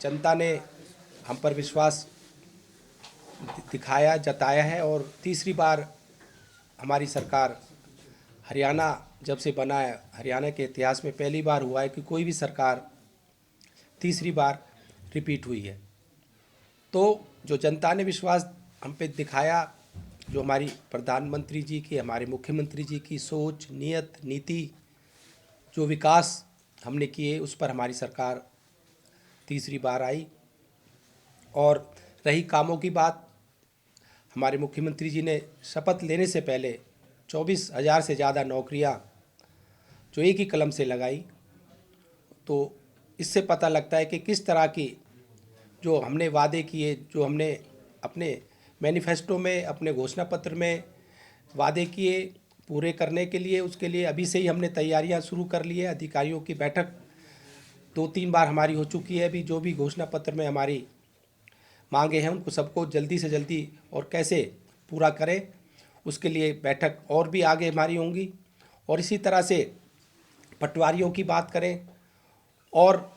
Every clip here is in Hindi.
जनता ने हम पर विश्वास दिखाया, जताया है और तीसरी बार हमारी सरकार हरियाणा जब से बना है, हरियाणा के इतिहास में पहली बार हुआ है कि कोई भी सरकार तीसरी बार रिपीट हुई है। तो जो जनता ने विश्वास हम पे दिखाया, जो हमारी प्रधानमंत्री जी की, हमारे मुख्यमंत्री जी की सोच, नीयत, नीति, जो विकास हमने किए, उस पर हमारी सरकार तीसरी बार आई। और रही कामों की बात, हमारे मुख्यमंत्री जी ने शपथ लेने से पहले 24,000 से ज़्यादा नौकरियां जो एक ही कलम से लगाई। तो इससे पता लगता है कि किस तरह की जो हमने वादे किए, जो हमने अपने मैनिफेस्टो में, अपने घोषणा पत्र में वादे किए, पूरे करने के लिए, उसके लिए अभी से ही हमने तैयारियां शुरू कर ली है। अधिकारियों की बैठक 2-3 बार हमारी हो चुकी है। अभी जो भी घोषणा पत्र में हमारी मांगे हैं उनको सबको जल्दी से जल्दी और कैसे पूरा करें, उसके लिए बैठक और भी आगे हमारी होंगी। और इसी तरह से पटवारियों की बात करें और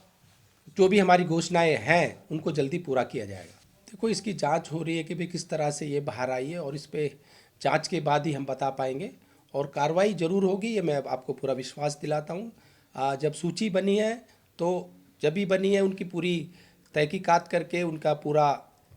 जो भी हमारी घोषणाएं हैं उनको जल्दी पूरा किया जाएगा। देखो, इसकी जांच हो रही है कि भाई किस तरह से ये बाहर आई है और इस पे जांच के बाद ही हम बता पाएंगे और कार्रवाई जरूर होगी, ये मैं आपको पूरा विश्वास दिलाता हूँ। जब सूची बनी है तो जब भी बनी है उनकी पूरी तहकीकात करके, उनका पूरा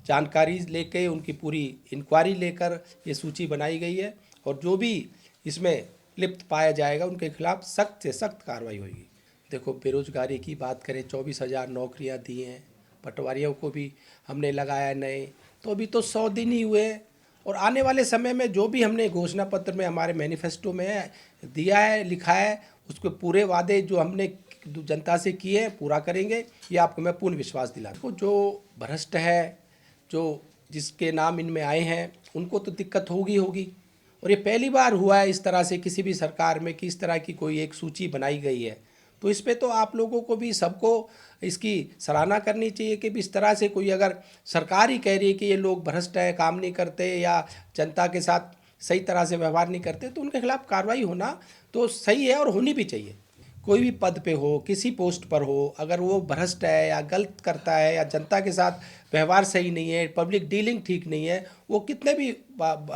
जानकारी लेके, उनकी पूरी इंक्वायरी लेकर ये सूची बनाई गई है और जो भी इसमें लिप्त पाया जाएगा उनके खिलाफ सख्त से सख्त कार्रवाई होगी। देखो, बेरोजगारी की बात करें, 24,000 नौकरियां दी हैं, पटवारियों को भी हमने लगाया नए, तो अभी तो 100 दिन ही हुए हैं। और आने वाले समय में जो भी हमने घोषणा पत्र में, हमारे मैनिफेस्टो में दिया है, लिखा है, उसके पूरे वादे जो हमने जनता से किए हैं पूरा करेंगे, ये आपको मैं पूर्ण विश्वास दिलाता हूँ। जो भ्रष्ट है, जो जिसके नाम इनमें आए हैं, उनको तो दिक्कत होगी होगी। और ये पहली बार हुआ है इस तरह से किसी भी सरकार में कि इस तरह की कोई एक सूची बनाई गई है। तो इस पे तो आप लोगों को भी, सबको इसकी सराहना करनी चाहिए कि इस तरह से कोई अगर सरकार ही कह रही है कि ये लोग भ्रष्ट है, काम नहीं करते या जनता के साथ सही तरह से व्यवहार नहीं करते, तो उनके खिलाफ कार्रवाई होना तो सही है और होनी भी चाहिए। कोई भी पद पे हो, किसी पोस्ट पर हो, अगर वो भ्रष्ट है या गलत करता है या जनता के साथ व्यवहार सही नहीं है, पब्लिक डीलिंग ठीक नहीं है, वो कितने भी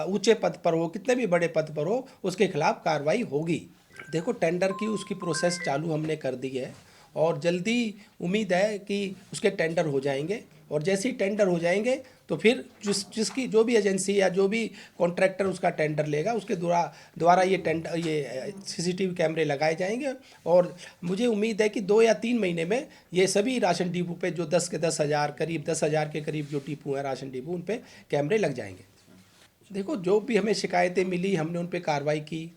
ऊंचे पद पर हो, कितने भी बड़े पद पर हो, उसके खिलाफ कार्रवाई होगी। देखो, टेंडर की उसकी प्रोसेस चालू हमने कर दी है और जल्दी उम्मीद है कि उसके टेंडर हो जाएंगे। और जैसे ही टेंडर हो जाएंगे तो फिर जिसकी जो भी एजेंसी या जो भी कॉन्ट्रैक्टर उसका टेंडर लेगा, उसके द्वारा ये सीसीटीवी कैमरे लगाए जाएंगे। और मुझे उम्मीद है कि 2 या 3 महीने में ये सभी राशन डिपो पे, जो 10 के 10,000 करीब 10,000 के करीब जो डिपो हैं राशन डिपो, उन पे कैमरे लग जाएंगे। देखो, जो भी हमें शिकायतें मिली हमने उन पे कार्रवाई की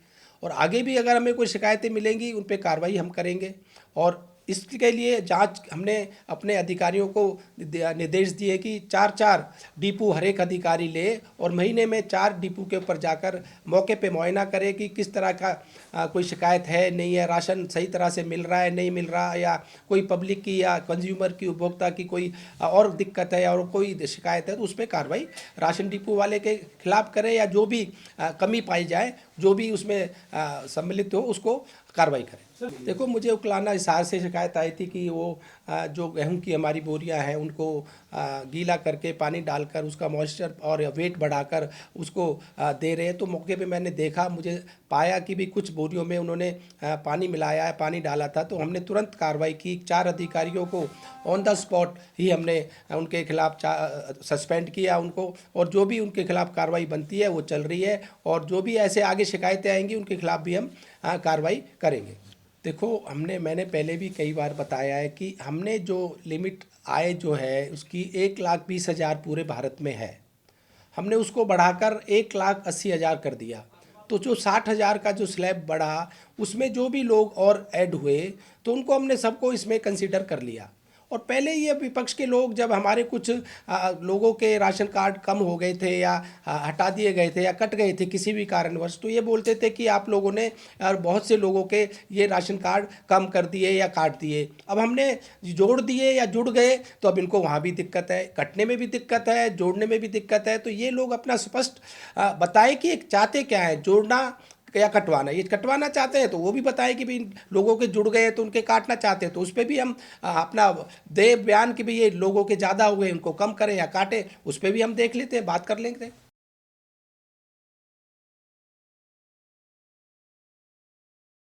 और आगे भी अगर हमें कोई शिकायतें मिलेंगी उन पे कार्रवाई हम करेंगे। और इसके लिए जांच हमने अपने अधिकारियों को निर्देश दिए कि 4-4 डिपो हर एक अधिकारी ले और महीने में 4 डिपो के ऊपर जाकर मौके पे मुआयना करे कि किस तरह का कोई शिकायत है नहीं है, राशन सही तरह से मिल रहा है नहीं मिल रहा, या कोई पब्लिक की या कंज्यूमर की, उपभोक्ता की कोई और दिक्कत है और कोई शिकायत है, तो उस पर कार्रवाई राशन डिपो वाले के खिलाफ करें या जो भी कमी पाई जाए, जो भी उसमें सम्मिलित हो, उसको कार्रवाई करें। देखो, मुझे उकलाना हिसार से शिकायत आई थी कि वो जो गेहूं की हमारी बोरियां हैं उनको गीला करके पानी डालकर उसका मॉइस्चर और वेट बढ़ाकर उसको दे रहे हैं। तो मौके पे मैंने देखा, मुझे पाया कि भी कुछ बोरियों में उन्होंने पानी मिलाया है, पानी डाला था। तो हमने तुरंत कार्रवाई की, 4 अधिकारियों को ऑन द स्पॉट ही हमने उनके खिलाफ सस्पेंड किया उनको, और जो भी उनके खिलाफ कार्रवाई बनती है वो चल रही है। और जो भी ऐसे आगे शिकायतें आएंगी उनके खिलाफ भी हम कार्रवाई करेंगे। देखो, मैंने पहले भी कई बार बताया है कि हमने जो लिमिट आय जो है उसकी 1,20,000 पूरे भारत में है, हमने उसको बढ़ाकर 1,80,000 कर दिया। तो जो 60,000 का जो स्लैब बढ़ा, उसमें जो भी लोग और ऐड हुए तो उनको हमने सबको इसमें कंसीडर कर लिया। और पहले ये विपक्ष के लोग, जब हमारे कुछ लोगों के राशन कार्ड कम हो गए थे या हटा दिए गए थे या कट गए थे किसी भी कारणवश, तो ये बोलते थे कि आप लोगों ने और बहुत से लोगों के ये राशन कार्ड कम कर दिए या काट दिए। अब हमने जोड़ दिए या जुड़ गए तो अब इनको वहाँ भी दिक्कत है, कटने में भी दिक्कत है, जोड़ने में भी दिक्कत है। तो ये लोग अपना स्पष्ट बताएं कि चाहते क्या है, जोड़ना या कटवाना, ये कटवाना चाहते हैं तो वो भी बताएं कि भाई लोगों के जुड़ गए तो उनके काटना चाहते हैं, तो उस पर भी हम अपना दे बयान कि भाई ये लोगों के ज़्यादा हो गए, उनको कम करें या काटें, उस पर भी हम देख लेते हैं, बात कर लेंगे।